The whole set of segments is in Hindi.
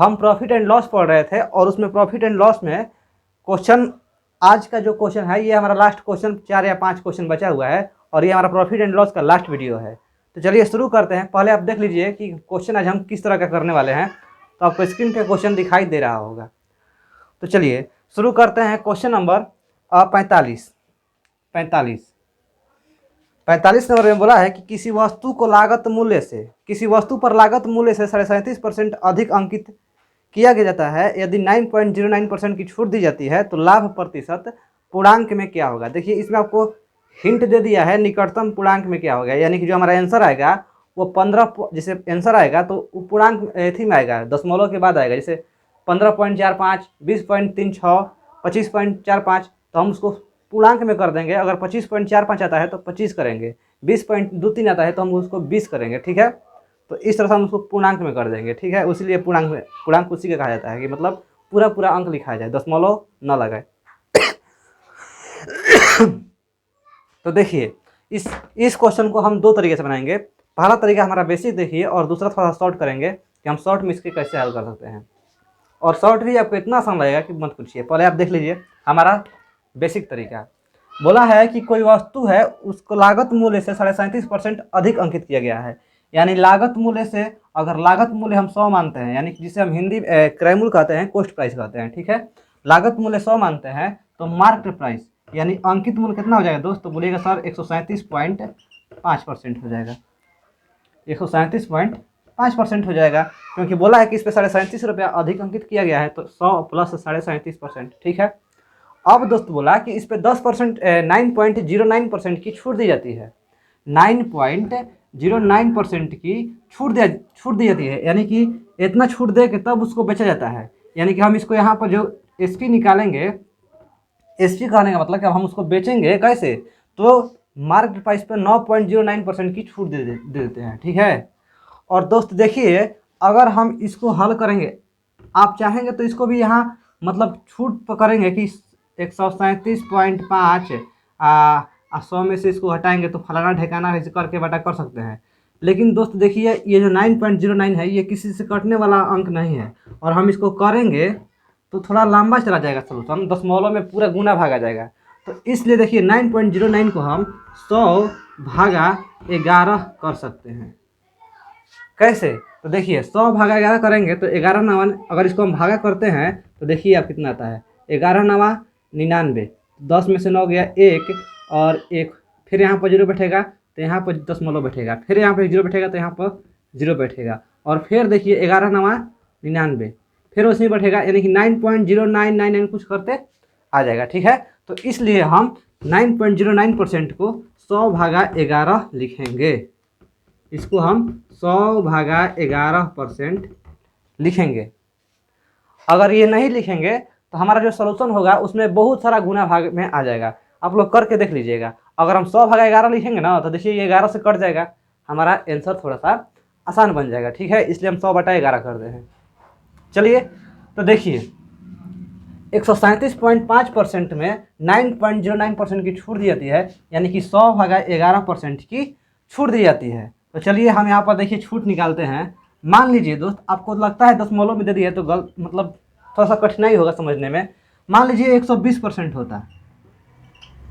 हम प्रॉफिट एंड लॉस पढ़ रहे थे और उसमें प्रॉफिट एंड लॉस में क्वेश्चन, आज का जो क्वेश्चन है ये हमारा लास्ट क्वेश्चन, 4 या 5 क्वेश्चन बचा हुआ है और ये हमारा प्रॉफिट एंड लॉस का लास्ट वीडियो है। तो चलिए शुरू करते हैं। पहले आप देख लीजिए कि क्वेश्चन आज हम किस तरह का करने वाले हैं। तो आपको स्क्रीन पे क्वेश्चन दिखाई दे रहा होगा। तो चलिए शुरू करते हैं। क्वेश्चन नंबर 45 नंबर में बोला है कि किसी वस्तु पर लागत मूल्य से 37.37% अधिक अंकित किया गया जाता है। यदि 9.09% की छूट दी जाती है तो लाभ प्रतिशत पूर्णांक में क्या होगा। देखिए इसमें आपको हिंट दे दिया है निकटतम पूर्णांक में क्या होगा, यानी कि जो हमारा आंसर आएगा वो 15, जैसे आंसर आएगा तो वो पूर्णांक थी में आएगा, दशमलव के बाद आएगा। जैसे 15.45, 20.36, 25.45, तो हम उसको पूर्णांक में कर देंगे। अगर 25.45 आता है तो 25 करेंगे, 20.23 आता है तो हम उसको 20 करेंगे। ठीक है, तो इस तरह से हम उसको पूर्णांक में कर देंगे। ठीक है, इसीलिए पूर्णांक उसी का कहा जाता है कि मतलब पूरा पूरा अंक लिखा जाए, दशमलव न लगाए। तो देखिए इस क्वेश्चन को हम दो तरीके से बनाएंगे। पहला तरीका हमारा बेसिक देखिए और दूसरा थोड़ा शॉर्ट करेंगे कि हम शॉर्ट में इसके कैसे हल कर सकते हैं। और शॉर्ट भी आपको इतना आसान लगेगा कि मत पूछिए। पहले आप देख लीजिए हमारा बेसिक तरीका। बोला है कि कोई वस्तु है उसको लागत मूल्य से 37.5% अधिक अंकित किया गया है। यानी लागत मूल्य से, अगर लागत मूल्य हम 100 मानते हैं, यानी जिसे हम हिंदी क्रय मूल्य कहते हैं, कॉस्ट प्राइस कहते हैं। ठीक है, लागत मूल्य 100 मानते हैं तो मार्केट प्राइस यानी अंकित मूल्य कितना हो जाएगा दोस्त, तो बोलिएगा सर 137.5% हो जाएगा। 137.5% हो जाएगा, क्योंकि बोला है कि इस पर 37.5 रुपया अधिक अंकित किया गया है, तो 100 प्लस 37.5%। ठीक है, अब दोस्त बोला कि इस पर 10% 9.09% की छूट दी जाती है। 9.09% की छूट दी जाती है, यानी कि इतना छूट दे के तब उसको बेचा जाता है। यानी कि हम इसको यहाँ पर जो एसपी निकालेंगे, एसपी कहने का मतलब कि अब हम उसको बेचेंगे कैसे, तो मार्केट प्राइस पर 9.09% की छूट दे देते हैं। ठीक है, और दोस्त देखिए अगर हम इसको हल करेंगे, आप चाहेंगे तो इसको भी यहाँ मतलब छूट पर करेंगे कि 137.5 100 में से इसको हटाएंगे तो फलाना ढेकाना ऐसे करके बटा कर सकते हैं। लेकिन दोस्त देखिए ये जो 9.09 है ये किसी से कटने वाला अंक नहीं है, और हम इसको करेंगे तो थोड़ा लंबा चला जाएगा सोल्यूशन, दशमलव में पूरा गुना भागा जाएगा। तो इसलिए देखिए 9.09 को हम 100/11 कर सकते हैं। कैसे, तो देखिए 100/11 करेंगे तो 11 नवा, अगर इसको हम भागा करते हैं तो देखिए आप कितना आता है, 11 नवा 99, 10 में से 9 गया 1 और 1, फिर यहाँ पर 0 बैठेगा तो यहाँ पर दशमलव बैठेगा, फिर यहाँ पर 0 बैठेगा तो यहाँ पर 0 बैठेगा, और फिर देखिए 11 नवा 99, फिर उसमें बैठेगा, यानी कि 9.0999 कुछ करते आ जाएगा। ठीक है, तो इसलिए हम 9.09% को 100/11 लिखेंगे। इसको हम 100/11% लिखेंगे। अगर ये नहीं लिखेंगे तो हमारा जो सॉल्यूशन होगा उसमें बहुत सारा गुना भाग में आ जाएगा। आप लोग करके देख लीजिएगा। अगर हम 100/11 लिखेंगे ना तो देखिए ये 11 से कट जाएगा, हमारा आंसर थोड़ा सा आसान बन जाएगा। ठीक है, इसलिए हम 100/11 करते हैं। चलिए तो देखिए 137.5% में 9.09% की छूट दी जाती है, यानी कि 100/11% की छूट दी जाती है। तो चलिए हम यहाँ पर देखिए छूट निकालते हैं। मान लीजिए दोस्त आपको लगता है दशमलव में दे दिया है तो गलत, मतलब थोड़ा सा कठिनाई होगा समझने में। मान लीजिए 120% होता,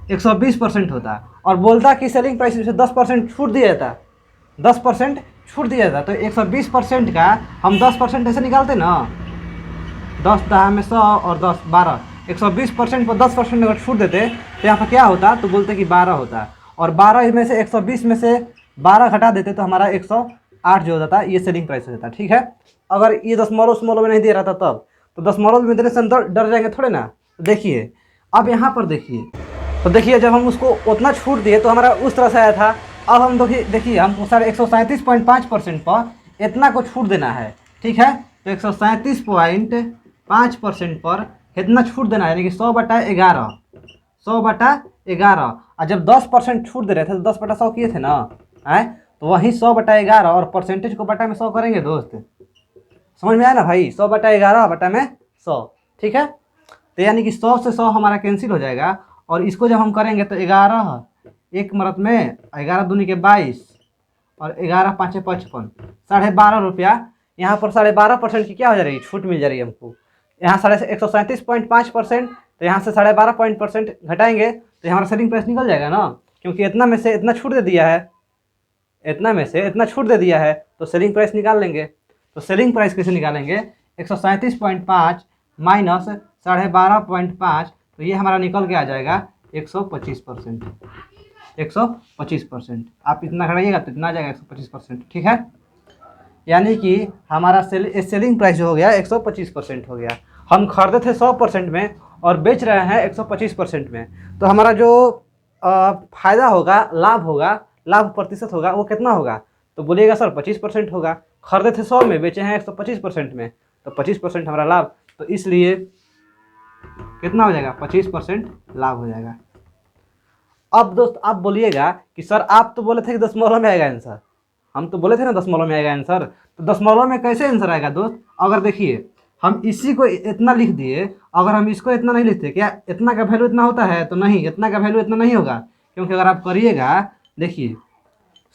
120% होता और बोलता कि सेलिंग प्राइस में से 10% छूट दिया जाता, 10% छूट दिया जाता, तो 120% का हम 10% ऐसे निकालते ना, 10 में 100 और 10 12, 120% पर 10% अगर छूट देते तो यहाँ पर क्या होता, तो बोलते कि 12 होता, और 12 में से 120 में से 12 घटा देते तो हमारा 108 जो हो जाता, ये सेलिंग प्राइस हो जाता। ठीक है, अगर ये दशमलव में नहीं दे रहा था तब, तो दशमलव में देने से हम डर जाएंगे थोड़े ना। तो देखिए अब यहाँ पर देखिए, तो देखिए जब हम उसको उतना छूट दिए तो हमारा उस तरह से आया था। अब हम देखिए हमको सर 137.5% पर इतना को छूट देना है। ठीक है, तो 137.5% पर इतना छूट देना है, यानी कि 100/11, 100/11। और जब 10% छूट दे रहे थे तो 10/100 किए थे ना, है तो वही 100/11 और परसेंटेज को बटा में 100 करेंगे दोस्त। समझ में आया ना भाई, 100/11 बटा में 100। ठीक है, तो यानी कि 100 से 100 हमारा कैंसिल हो जाएगा, और इसको जब हम करेंगे तो 11 एक मरत में 11 दूनी के 22 और 11 5 55, 12.5 रुपया, यहाँ पर 12.5% की क्या हो जा रही है, छूट मिल जा रही है हमको। यहाँ 137.5%, तो यहाँ से 12.5% घटाएंगे तो हमारा सेलिंग प्राइस निकल जाएगा ना, क्योंकि इतना में से इतना छूट दे दिया है, इतना में से इतना छूट दे दिया है, तो सेलिंग प्राइस निकाल लेंगे। तो सेलिंग प्राइस कैसे निकालेंगे, 137.5 माइनस 12.5, तो ये हमारा निकल के आ जाएगा 125%। 125%, आप इतना घटाइएगा तो इतना आ जाएगा 125%, ठीक है। यानी कि हमारा सेलिंग प्राइस जो हो गया 125% हो गया। हम खरीदे थे 100% में और बेच रहे हैं 125% में, तो हमारा जो फायदा होगा, लाभ प्रतिशत होगा, वो कितना होगा, तो बोलिएगा सर 25% होगा। खरीदे थे 100 में, बेचे हैं 125% में, तो 25% हमारा लाभ, तो इसलिए कितना हो जाएगा, 25% लाभ हो जाएगा। अब दोस्त आप बोलिएगा कि सर आप तो बोले थे कि दशमलव में आएगा आंसर, हम तो बोले थे ना दशमलव में आएगा आंसर, तो दशमलव में कैसे आंसर आएगा दोस्त। अगर देखिए हम इसी को इतना लिख दिए, अगर हम इसको इतना नहीं लिखते, क्या इतना का वैल्यू इतना होता है, तो नहीं, इतना का वैल्यू इतना नहीं होगा, क्योंकि अगर आप करिएगा, देखिए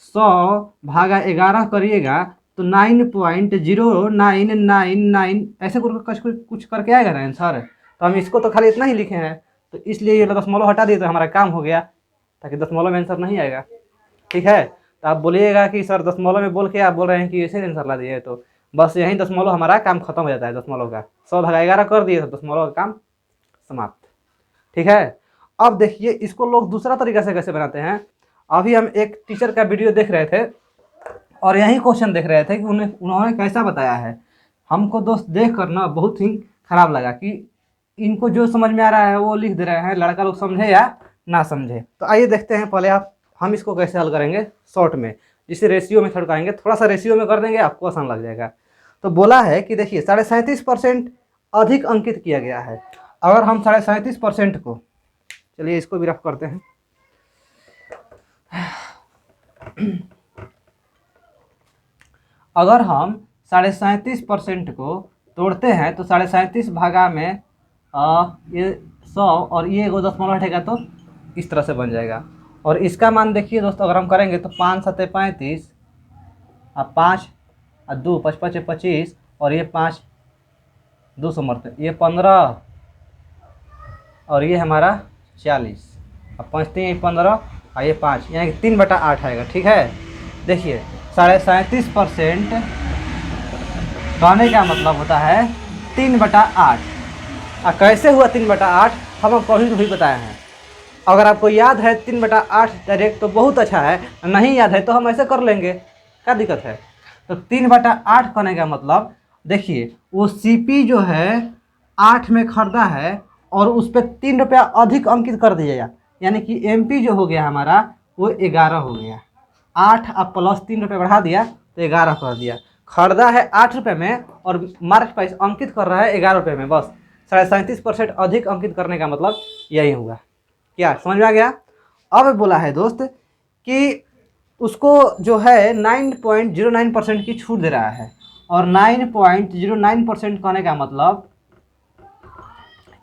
100/11 करिएगा तो 9.0999 ऐसे कुछ करके आएगा ना आंसर। तो हम इसको तो खाली इतना ही लिखे हैं, तो इसलिए ये दशमलव हटा दिए तो हमारा काम हो गया, ताकि दशमलव में आंसर नहीं आएगा, ठीक है। तो आप बोलिएगा कि सर दशमलव में बोल के आप बोल रहे हैं कि ऐसे आंसर ला दिए, तो बस यही दशमलव हमारा काम खत्म हो जाता है। दशमलव का 100/11 कर दिए तो दशमलव का काम समाप्त, ठीक है। अब देखिए इसको लोग दूसरा तरीका से कैसे बनाते हैं। अभी हम एक टीचर का वीडियो देख रहे थे और यही क्वेश्चन देख रहे थे कि उन्होंने कैसा बताया है। हमको दोस्त देख कर ना बहुत ही खराब लगा कि इनको जो समझ में आ रहा है वो लिख दे रहे हैं, लड़का लोग समझे या ना समझे। तो आइए देखते हैं पहले हम इसको कैसे हल करेंगे शॉर्ट में, जिसे रेशियो में थोड़ा थोड़ा सा रेशियो में कर देंगे, आपको आसान लग जाएगा। तो बोला है कि देखिए 37.5% अधिक अंकित किया गया है। अगर हम 37.5% को, चलिए इसको भी रफ करते हैं, अगर हम 37.5% को तोड़ते हैं तो 37.5 भागा में ये 100 और ये एगो दशमलव हटेगा तो इस तरह से बन जाएगा। और इसका मान देखिए दोस्त, अगर हम करेंगे तो 5 7 35 और 5 और 2 5 5 25 और ये 5 200 मरते, ये 15 और ये हमारा 40 और 5 3 15 और ये 5, यानी कि 3/8 आएगा, ठीक है। देखिए 37.5% कहने का मतलब होता है 3/8। और कैसे हुआ 3/8, हम कभी बताए हैं। अगर आपको याद है 3/8 डायरेक्ट तो बहुत अच्छा है, नहीं याद है तो हम ऐसे कर लेंगे, क्या दिक्कत है। तो 3/8 कहने का मतलब देखिए वो सीपी जो है 8 में खरीदा है और उस पर 3 रुपया अधिक अंकित कर दिया, यानी कि एमपी जो हो गया हमारा वो 11 हो गया। 8 अब प्लस 3 रुपये बढ़ा दिया तो 11 कर दिया। खरीदा है 8 रुपये में और मार्केट प्राइस अंकित कर रहा है 11 रुपये में, बस 37.5% अधिक अंकित करने का मतलब यही होगा। क्या समझ में आ गया। अब बोला है दोस्त कि उसको जो है 9.09% की छूट दे रहा है, और 9.09% कहने का मतलब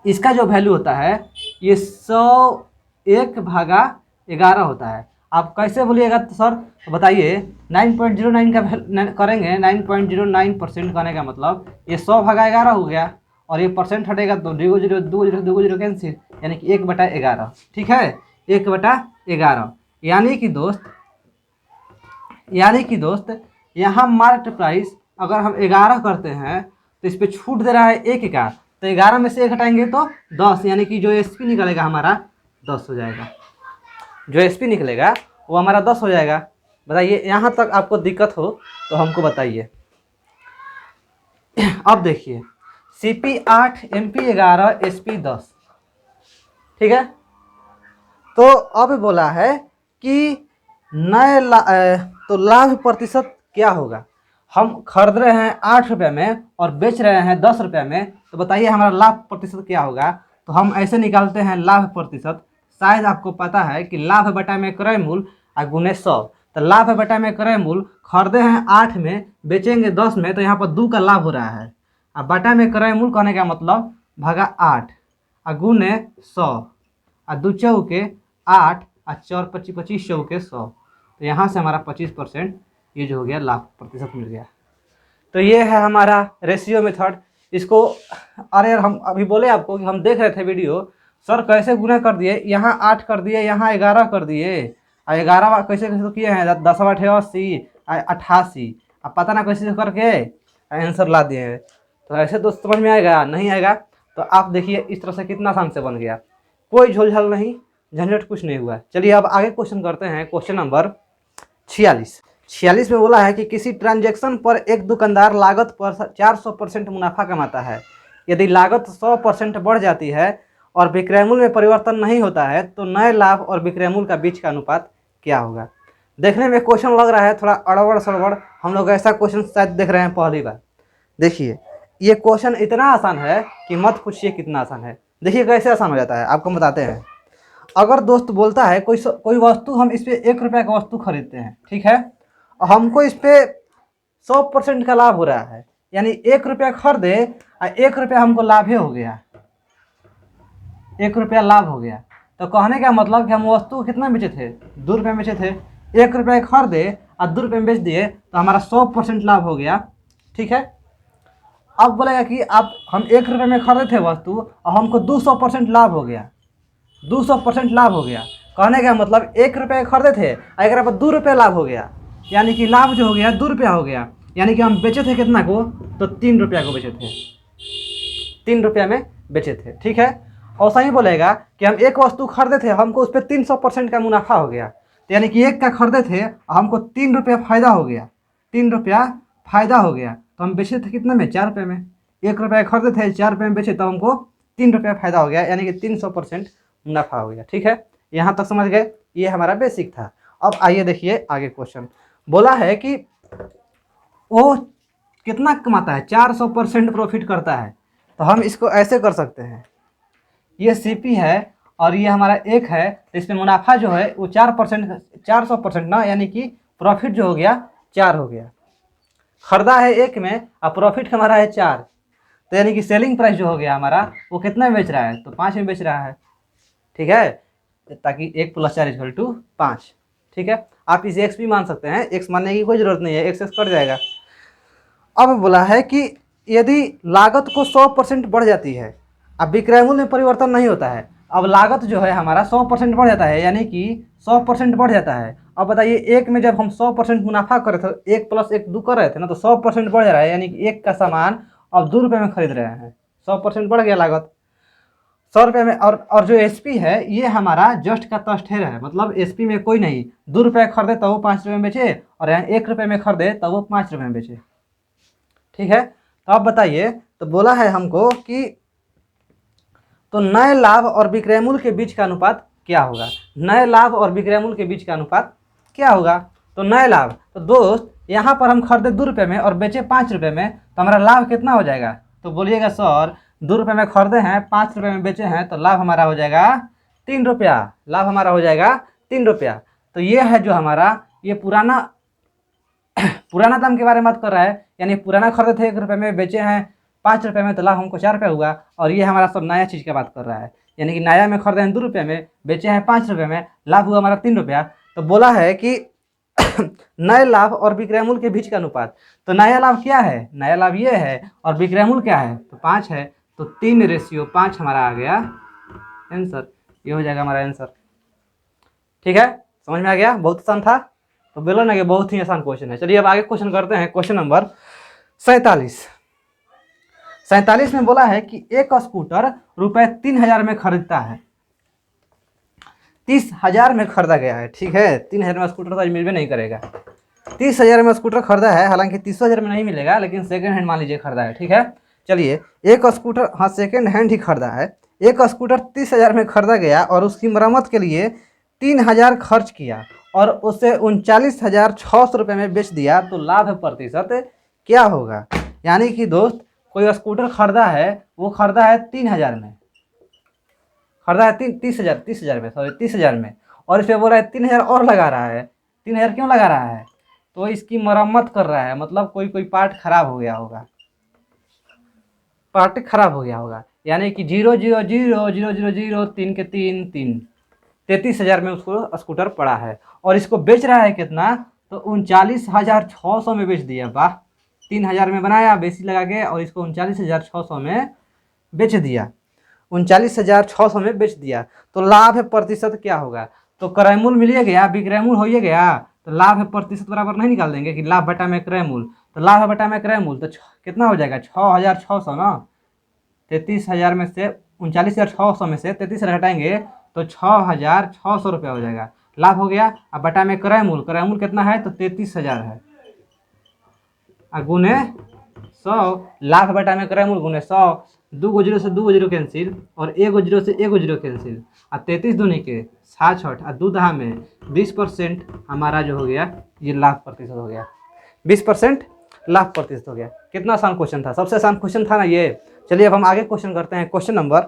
इसका जो वैल्यू होता है ये 101/11 होता है। आप कैसे बोलिएगा तो सर, तो बताइए 9.09 का करेंगे, 9.09% कहने का मतलब ये 100/11 हो गया, और ये परसेंट हटेगा तो 2 0 2 0 2 0 कैंसिल, यानी कि 1/11, ठीक है, 1/11। यानी कि दोस्त यहाँ मार्केट प्राइस अगर हम 11 करते हैं तो इस पर छूट दे रहा है 1 का, तो 11 में से 1 हटाएंगे तो 10, यानी कि जो एसपी निकलेगा हमारा 10 हो जाएगा। जो एसपी निकलेगा वो हमारा 10 हो जाएगा। बताइए यहाँ तक आपको दिक्कत हो तो हमको बताइए। अब देखिए सीपी 8, एमपी 11, एसपी 10, ठीक है। तो अब बोला है कि तो लाभ प्रतिशत क्या होगा। हम खरीद रहे हैं 8 रुपये में और बेच रहे हैं 10 रुपये में, तो बताइए हमारा लाभ प्रतिशत क्या होगा। तो हम ऐसे निकालते हैं लाभ प्रतिशत। शायद आपको पता है कि लाभ बटा में क्रय मूल्य और गुणे 100। तो लाभ बटा में क्रय मूल्य खरीदे हैं 8 में, बेचेंगे 10 में, तो यहाँ पर 2 का लाभ हो रहा है। और बटा में क्रय मूल्य कहने का मतलब भागा 8 और गुणे 100 और 2 चौके 8 और 4 25 25 चौके 100। तो यहाँ से हमारा 25% ये जो हो गया लाभ प्रतिशत मिल गया। तो ये है हमारा रेशियो मेथड। इसको अरे यार हम अभी बोले आपको कि हम देख रहे थे वीडियो, सर कैसे गुना कर दिए, यहाँ 8 कर दिए, यहाँ 11 कर दिए, और 11 कैसे कैसे तो किए हैं, 10 8 80 88, अब पता ना कैसे करके आंसर ला दिए हैं। तो ऐसे तो समझ में आएगा नहीं आएगा। तो आप देखिए इस तरह से कितना आसान से बन गया, कोई झोलझाल नहीं, झंझट कुछ नहीं हुआ। चलिए अब आगे क्वेश्चन करते हैं। क्वेश्चन नंबर 46 में बोला है कि किसी ट्रांजैक्शन पर एक दुकानदार लागत पर 400% मुनाफा कमाता है। यदि लागत 100% बढ़ जाती है और विक्रय मूल्य में परिवर्तन नहीं होता है तो नए लाभ और विक्रय मूल्य का बीच का अनुपात क्या होगा। देखने में क्वेश्चन लग रहा है थोड़ा अड़बड़ सड़बड़, हम लोग ऐसा क्वेश्चन शायद देख रहे हैं पहली बार। देखिए ये क्वेश्चन इतना आसान है कि मत पूछिए कितना आसान है। देखिए कैसे आसान हो जाता है, आपको बताते हैं। अगर दोस्त बोलता है कोई वस्तु, हम इस पर 1 रुपये का वस्तु खरीदते हैं, ठीक है, और हमको इस पर 100% का लाभ हो रहा है, यानी 1 रुपया खरीदे और 1 रुपया हमको लाभ ही हो गया, 1 रुपया लाभ हो गया। तो कहने का मतलब कि हम वस्तु कितना बेचे थे, 2 रुपये में बेचे थे, 1 रुपये खरीदे और 2 रुपये में बेच दिए तो हमारा 100% लाभ हो गया, ठीक है। अब बोलेगा कि आप हम 1 रुपये में खरीदे थे वस्तु और हमको 200% लाभ हो गया, 200% लाभ हो गया। कहने का मतलब 1 रुपये खरीदे थे और एक पर 2 रुपये लाभ हो गया, यानी कि लाभ जो हो गया 2 रुपया हो गया, यानी कि हम बेचे थे कितना को, तो 3 रुपया को बेचे थे, 3 रुपया में बेचे थे, ठीक है। और सही बोलेगा कि हम एक वस्तु खरीदे थे, हमको उस पर 300% का मुनाफा हो गया, तो यानी कि 1 का खरीदे थे हमको 3 रुपया फायदा हो गया, 3 रुपया फायदा हो गया, तो हम बेचे थे कितने में, 4 रुपये में। 1 रुपया खरीदे थे, 4 रुपये में बेचे तो हमको 3 रुपया फायदा हो गया, यानी कि 300% मुनाफा हो गया, ठीक है। यहाँ तक समझ गए, ये हमारा बेसिक था। अब आइए देखिए आगे क्वेश्चन। बोला है कि वो कितना कमाता है, 400% प्रॉफिट करता है। तो हम इसको ऐसे कर सकते हैं, ये सीपी है और ये हमारा 1 है, तो इसमें मुनाफा जो है वो 4%, 400% ना, यानी कि प्रॉफिट जो हो गया 4 हो गया। खरीदा है 1 में और प्रॉफिट हमारा है 4, तो यानी कि सेलिंग प्राइस जो हो गया हमारा वो कितना में बेच रहा है, तो 5 में बेच रहा है, ठीक है, ताकि 1 + 4 = 5, ठीक है। आप इसे x भी मान सकते हैं, x मानने की कोई ज़रूरत नहीं है, x कट जाएगा। अब बोला है कि यदि लागत को 100% बढ़ जाती है, अब विक्रय मूल्य में परिवर्तन नहीं होता है, अब लागत जो है हमारा 100% बढ़ जाता है, यानी कि 100% बढ़ जाता है। अब बताइए 1 में जब हम 100% मुनाफा कर रहे थे, 1 + 1 2 कर रहे थे ना, तो 100% बढ़ जा रहा है, यानी कि 1 का सामान अब 2 रुपये में खरीद रहे हैं, 100% बढ़ गया लागत 100 रुपये में। और जो एसपी है ये हमारा जस्ट का तस्ट है, मतलब एसपी में कोई नहीं, 2 रुपये खरीदे तो वो 5 रुपये में बेचे, और यहाँ 1 रुपये में खरीदे तो वो 5 रुपये में बेचे, ठीक है। तो आप बताइए, तो बोला है हमको कि तो नए लाभ और विक्रय मूल्य के बीच का अनुपात क्या होगा। नए लाभ और विक्रय मूल्य के बीच का अनुपात क्या होगा। तो नए लाभ, तो दोस्त यहाँ पर हम खरीदे 2 रुपये में और बेचे 5 रुपये में, तो हमारा लाभ कितना हो जाएगा। तो बोलिएगा सर 2 रुपये में खरीदे हैं, 5 रुपये में बेचे हैं, तो लाभ हमारा हो जाएगा 3 रुपया, लाभ हमारा हो जाएगा 3 रुपया। तो ये है जो हमारा ये पुराना दाम के बारे में बात कर रहा है, यानी पुराना खरीदे थे 1 रुपये में, बेचे हैं 5 रुपये में, तो लाभ हमको 4 रुपये हुआ। और ये हमारा सब नया चीज़ की बात कर रहा है, यानी कि नया में खरीदे हैं 2 रुपये में, बेचे हैं 5 रुपये में, लाभ हुआ हमारा 3 रुपया। तो बोला है कि नए लाभ और विक्रय मूल्य के बीच का अनुपात। तो नया लाभ क्या है, नया लाभ ये है, और विक्रय मूल्य क्या है, तो 5 है, तो 3:5 हमारा आ गया आंसर। ये हो जाएगा हमारा आंसर, ठीक है। समझ में आ गया, बहुत आसान था। तो बोलो ना कि बहुत ही आसान क्वेश्चन है। चलिए अब आगे क्वेश्चन करते हैं। क्वेश्चन नंबर 47 में बोला है कि एक स्कूटर ₹3000 में खरीदता है, 30,000 में खरीदा गया है, ठीक है। 3,000 में स्कूटर तो आज मिलवे नहीं करेगा। 30,000 में स्कूटर खरीदा है, हालांकि 30,000 में नहीं मिलेगा, लेकिन सेकंड हैंड मान लीजिए खरीदा है, ठीक है। चलिए एक स्कूटर, हाँ सेकंड हैंड ही खरीदा है। एक स्कूटर 30,000 में खरीदा गया और उसकी मरम्मत के लिए 3,000 खर्च किया और उसे 39,600 रुपये में बेच दिया, तो लाभ प्रतिशत क्या होगा। यानी कि दोस्त कोई स्कूटर खरीदा है, वो खरीदा है 3,000 में, खरीदा है 30,000 में, सॉरी 30,000 में, और इस पर बोल रहा है 3,000 और लगा रहा है। 3,000 क्यों लगा रहा है, तो इसकी मरम्मत कर रहा है, मतलब कोई पार्ट खराब हो गया होगा, पार्ट खराब हो गया होगा, यानी कि 0,0,0,0,0,0,0 3 के 3 3, 33,000 में उसको स्कूटर पड़ा है और इसको बेच रहा है कितना, तो 39,600 में बेच दिया। वाह, 3000 में बनाया बेसी लगा के और इसको 39,600 में बेच दिया, 39,600 में बेच दिया। तो लाभ प्रतिशत क्या होगा? तो क्रय मूल्य मिलिए गया, विक्रय मूल्य हो गया, तो लाभ प्रतिशत बराबर नहीं निकाल देंगे कि लाभ बटा में क्रय मूल्य, तो लाभ बटा में क्रय मूल्य तो कितना हो जाएगा 6,600 ना, 33,000 में से 39,600 में से 33,000 हटाएंगे तो 6,600 रुपया हो जाएगा, लाभ हो गया। अब बटा में क्रय मूल्य कितना है तो 33,000 है, गुने 100, लाभ बटा में क्रय मूल्य गुने 100, 2 जीरो से 2 जीरो कैंसिल और 1 जीरो से 1 जीरो कैंसिल, और 33 दूनी के 60 और 2 दहा में 20% हमारा जो हो गया ये लाभ प्रतिशत हो गया, 20% लाभ प्रतिशत हो गया। कितना आसान क्वेश्चन था, सबसे आसान क्वेश्चन था ना ये। चलिए अब हम आगे क्वेश्चन करते हैं। क्वेश्चन नंबर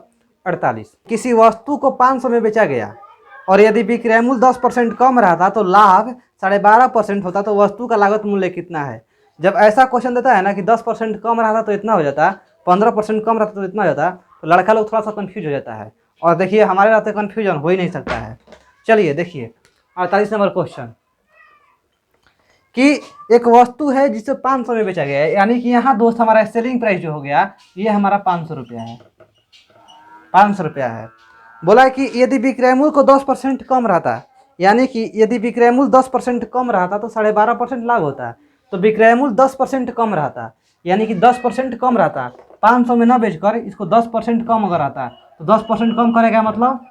48, किसी वस्तु को 500 में बेचा गया और यदि विक्रय मूल्य 10% कम रहता तो लाभ 12.5% होता, तो वस्तु का लागत मूल्य कितना है? जब ऐसा क्वेश्चन देता है ना कि 10% कम रहता तो इतना हो जाता, 15% कम रहता तो इतना हो जाता, तो लड़का लोग थोड़ा सा कंफ्यूज हो जाता है। और देखिए हमारे रहते कंफ्यूजन हो ही नहीं सकता है। चलिए देखिए 48 नंबर क्वेश्चन, कि एक वस्तु है जिसे 500 में बेचा गया है, यानी कि यहाँ दोस्त हमारा सेलिंग प्राइस जो हो गया ये हमारा 500 रुपया है, 500 रुपया है। बोला कि यदि विक्रय मूल्य को 10% कम रहता, यानी कि यदि विक्रय मूल्य 10% कम रहता तो 12.5% लाभ होता, तो विक्रय मूल्य 10% कम रहता, यानी कि 10% कम रहता, 500 में न बेचकर इसको 10% कम अगर आता तो 10% कम करेगा मतलब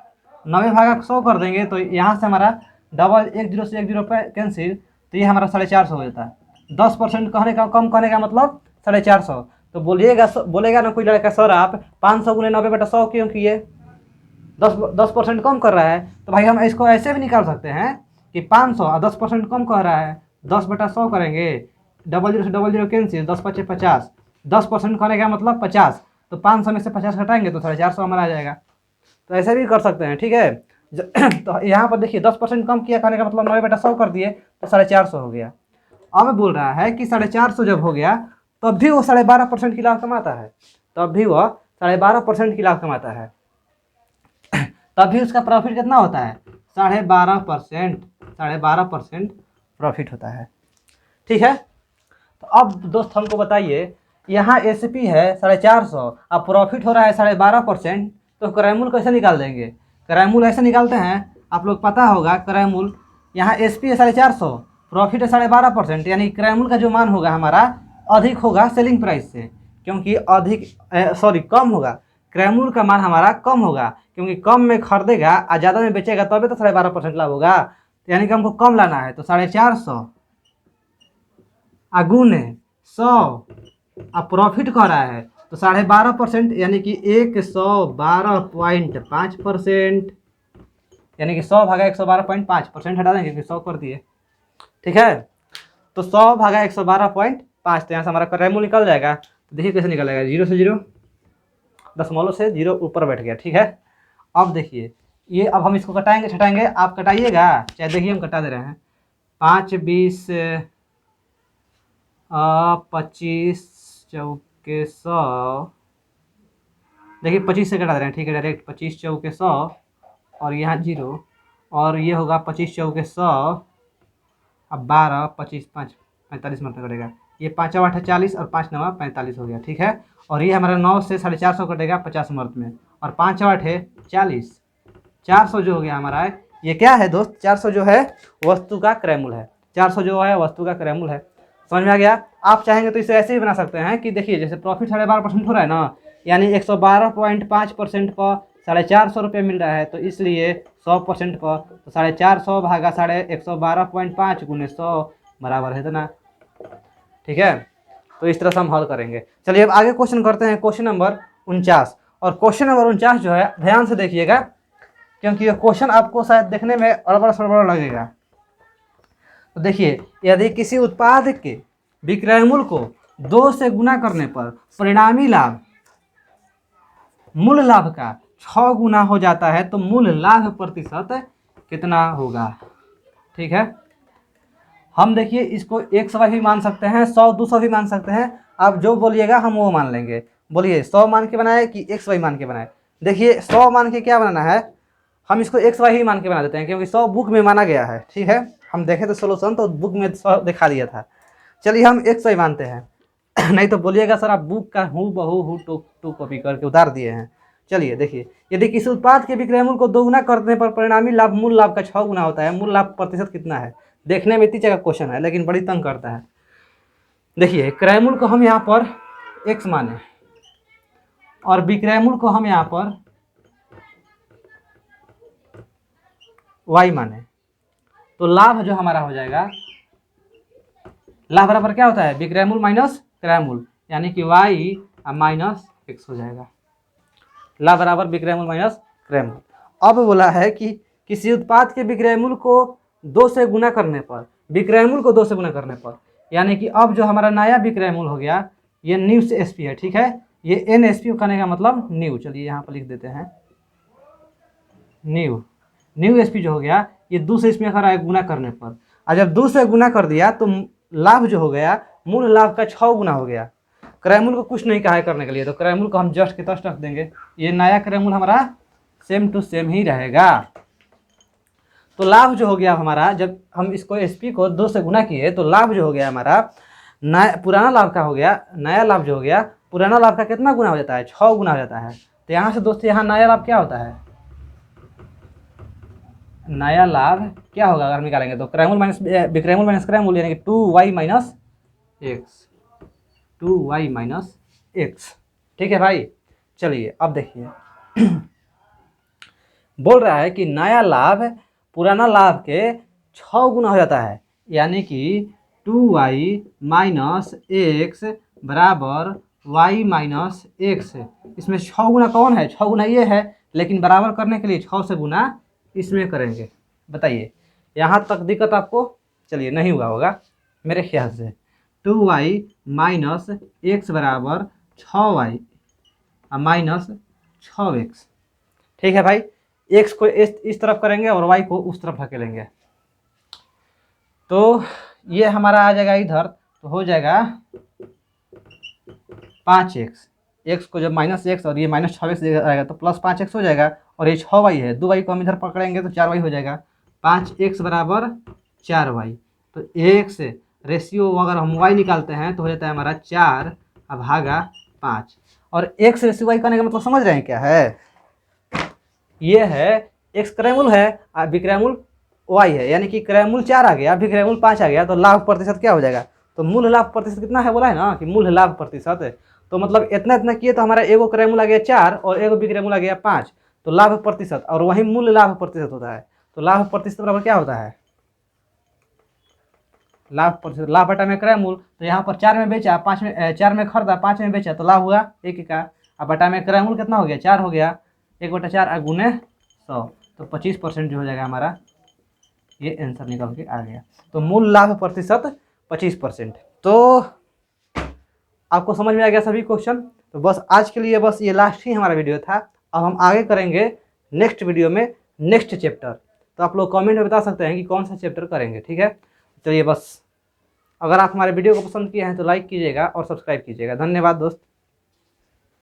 90 भागा 100 कर देंगे, तो यहाँ से हमारा डबल 1 जीरो से 1 जीरो कैंसिल, तो ये हमारा 450 हो जाता है। 10% कहने का कम करने का मतलब 450, तो बोलेगा ना कोई लड़का सर आप 500 गुने 90/100 क्यों किए, 10% कम कर रहा है, तो भाई हम इसको ऐसे भी निकाल सकते हैं कि 500 और 10% कम कर रहा है, 10/100 करेंगे, डबल जीरो से डबल जीरो कैंसिल, 10 × 5 = 50, 10% करने का मतलब 50, तो 500 में से 50 घटाएंगे तो 450 हमारा आ जाएगा। तो ऐसे भी कर सकते हैं, ठीक है। तो यहाँ पर देखिए 10% कम किया करने का मतलब 90/100 कर दिए तो 450 हो गया। अब बोल रहा है कि 450 जब हो गया तब भी वो 12.5% की लाभ कमाता है, तब भी वह 12.5% की लाभ कमाता है, तब भी उसका प्रॉफिट कितना होता है 12.5% प्रॉफिट होता है, ठीक है। तो अब दोस्त हमको बताइए, यहाँ एसपी है 450, अब प्रॉफिट हो रहा है 12.5%, तो क्रय मूल्य कैसे निकाल देंगे? क्रय मूल्य ऐसे निकालते हैं, आप लोग पता होगा क्रय मूल्य, यहाँ एसपी है 450, प्रॉफिट है 12.5%, यानी क्रय मूल्य का जो मान होगा हमारा अधिक होगा सेलिंग प्राइस से, क्योंकि कम होगा, क्रय मूल्य का मान हमारा कम होगा, क्योंकि कम में खरीदेगा और ज़्यादा में बेचेगा तभी तो 12.5% लाभ होगा, यानी कि हमको कम लाना है, तो 450 गुने 100 अब प्रॉफिट कह रहा है तो 12.5%, यानी कि 112.5%, यानी कि 100 भागा 112.5% हटा देंगे, 100 कर दिए, ठीक है। तो 100 भागा 112.5, तो यहाँ से हमारा क्रय मूल्य निकल जाएगा। तो देखिए कैसे निकलेगा, 0 से 0, दशमलव से 0 ऊपर बैठ गया, ठीक है। अब देखिए ये, अब हम इसको कटाएंगे छटाएंगे, आप कटाइएगा चाहे, देखिए हम कटा दे रहे हैं, 5 20 25 चौके 100, देखिए 25 से कटा दे रहे हैं, ठीक है, डायरेक्ट 25 चौके 100 और यहाँ 0, और ये होगा 25 चौके 100, अब 12 25 5 45 मिनट में कटेगा, ये 5 8 40 और 5 9 45 हो गया, ठीक है। और ये हमारा 9 से 450 कटेगा 50 मिनट में, और 5 8 है 40, 400 जो हो गया हमारा, ये क्या है दोस्त, 400 जो है वस्तु का क्रय मूल्य है, 400 जो है वस्तु का क्रय मूल्य है। समझ में आ गया? आप चाहेंगे तो इसे ऐसे ही बना सकते हैं कि देखिए जैसे प्रॉफिट 12.5% हो रहा है ना, यानी 112.5% पर 450 रुपये मिल रहा है, तो इसलिए 100% पर तो 450 भागा 112.5 गुने 100 बराबर है ना, ठीक है। तो इस तरह से हम हल करेंगे। चलिए अब आगे क्वेश्चन करते हैं, क्वेश्चन नंबर 49। और क्वेश्चन नंबर 49 जो है ध्यान से देखिएगा, क्योंकि ये क्वेश्चन आपको शायद देखने में अड़बड़ सड़बड़ लगेगा। तो देखिए, यदि किसी उत्पाद के विक्रय मूल्य को 2 से गुना करने पर परिणामी लाभ मूल लाभ का 6 गुना हो जाता है, तो मूल लाभ प्रतिशत कितना होगा? ठीक है, हम देखिए इसको 100 भी मान सकते हैं, 100 200 भी मान सकते हैं, आप जो बोलिएगा हम वो मान लेंगे। बोलिए 100 मान के बनाए कि 100 मान के बनाए? देखिए 100 मान के क्या बनाना है, हम इसको 100 ही मान के बना देते हैं, क्योंकि 100 बुक में माना गया है। ठीक है, हम देखें तो सोल्यूशन तो बुक में 100 दिखा दिया था। चलिए हम 100 मानते हैं। नहीं तो बोलिएगा सर आप बुक का हूँ बहू हूँ टू टू कॉपी करके उतार दिए हैं। चलिए देखिए, यदि किसी उत्पाद के विक्रय मूल्य को दोगुना करने पर परिणामी लाभ मूल लाभ का 6 गुना होता है, मूल लाभ प्रतिशत कितना है? देखने में इतनी जगह क्वेश्चन है लेकिन बड़ी तंग करता है। देखिए क्रय मूल्य को हम यहाँ पर x माने और विक्रय मूल्य को हम यहाँ पर y माने, तो लाभ जो हमारा हो जाएगा, लाभ बराबर क्या होता है? विक्रय मूल्य माइनस क्रय मूल्य, यानी कि y माइनस x हो जाएगा। लाभ बराबर विक्रय मूल्य माइनस क्रय मूल्य। अब बोला है कि किसी उत्पाद के विक्रय मूल्य को 2 से गुना करने पर, विक्रय मूल्य को 2 से गुना करने पर, यानी कि अब जो हमारा नया विक्रय मूल्य हो गया ये न्यू से एसपी है, ठीक है, ये एन एसपी करने का मतलब न्यू, चलिए यहाँ पर लिख देते हैं न्यू। न्यू एसपी जो हो गया ये 2 से इसमें कर गुना करने पर, और जब 2 से गुना कर दिया तो लाभ जो हो गया मूल लाभ का 6 गुना हो गया। क्रय मूल्य को कुछ नहीं कहा है करने के लिए, तो क्रय मूल्य को हम जस्ट के तस्ट रख देंगे। ये नया क्रय मूल्य हमारा सेम टू सेम ही रहेगा। तो लाभ जो हो गया हमारा, जब हम इसको एसपी को 2 से गुना किए तो लाभ जो हो गया हमारा नया पुराना लाभ का हो गया, नया लाभ जो हो गया पुराना लाभ का कितना गुना हो जाता है? 6 गुना हो जाता है। तो यहाँ से दोस्तों यहाँ नया लाभ क्या होता है? नया लाभ क्या होगा अगर हम निकालेंगे तो क्रय मूल्य माइनस विक्रय मूल्य माइनस क्रय मूल्य, यानी कि 2y minus x, 2y minus x. ठीक है भाई, चलिए अब देखिए बोल रहा है कि नया लाभ पुराना लाभ के 6 गुना हो जाता है, यानी कि 2y माइनस एक्स बराबर y माइनस एक्स। इसमें 6 गुना कौन है? 6 गुना ये है, लेकिन बराबर करने के लिए 6 से गुना इसमें करेंगे। बताइए यहाँ तक दिक्कत आपको? चलिए नहीं हुआ होगा मेरे ख्याल से। 2y माइनस एक्स बराबर 6y माइनस 6x। ठीक है भाई, x को इस तरफ करेंगे और y को उस तरफ धकेलेंगे, तो ये हमारा आ जाएगा इधर, तो हो जाएगा 5x। x को जब माइनस एक्स और ये माइनस 6x आएगा तो प्लस 5x हो जाएगा, और ये 6y है, 2y को हम इधर पकड़ेंगे तो 4y हो जाएगा। 5x बराबर 4y, तो x रेशियो अगर हम y निकालते हैं तो हो जाता है हमारा 4 भागा 5। और x रेशियो y करने का मतलब समझ रहे हैं क्या है? ये है x क्रय मूल्य है और विक्रय मूल्य y है, यानी कि क्रय मूल्य 4 आ गया, विक्रय मूल्य 5 आ गया, तो लाभ प्रतिशत क्या हो जाएगा? तो मूल लाभ प्रतिशत कितना है बोला है ना कि मूल लाभ प्रतिशत है, तो मतलब इतना इतना किए तो हमारा एगो क्रय मूल्य आ गया 4 और एगो विक्रय मूल्य आ गया 5, तो लाभ प्रतिशत, और वही मूल्य लाभ प्रतिशत होता है। तो लाभ प्रतिशत बराबर क्या होता है? लाभ प्रतिशत, लाभ बटा में क्रय मूल्य, तो यहाँ पर 4 में बेचा, 5 में 4 में खरीदा, 5 में बेचा, तो लाभ हुआ 1 का, अब बटा में क्रय मूल्य कितना हो गया? 4 हो गया, 1/4 गुने 100, तो 25% जो हो जाएगा हमारा, ये आंसर निकल के आ गया। तो मूल लाभ प्रतिशत 25%। तो आपको समझ में आ गया सभी क्वेश्चन? तो बस आज के लिए बस ये लास्ट ही हमारा वीडियो था। अब हम आगे करेंगे नेक्स्ट वीडियो में नेक्स्ट चैप्टर, तो आप लोग कमेंट में बता सकते हैं कि कौन सा चैप्टर करेंगे। ठीक है, चलिए बस, अगर आप हमारे वीडियो को पसंद किए हैं तो लाइक कीजिएगा और सब्सक्राइब कीजिएगा। धन्यवाद दोस्त।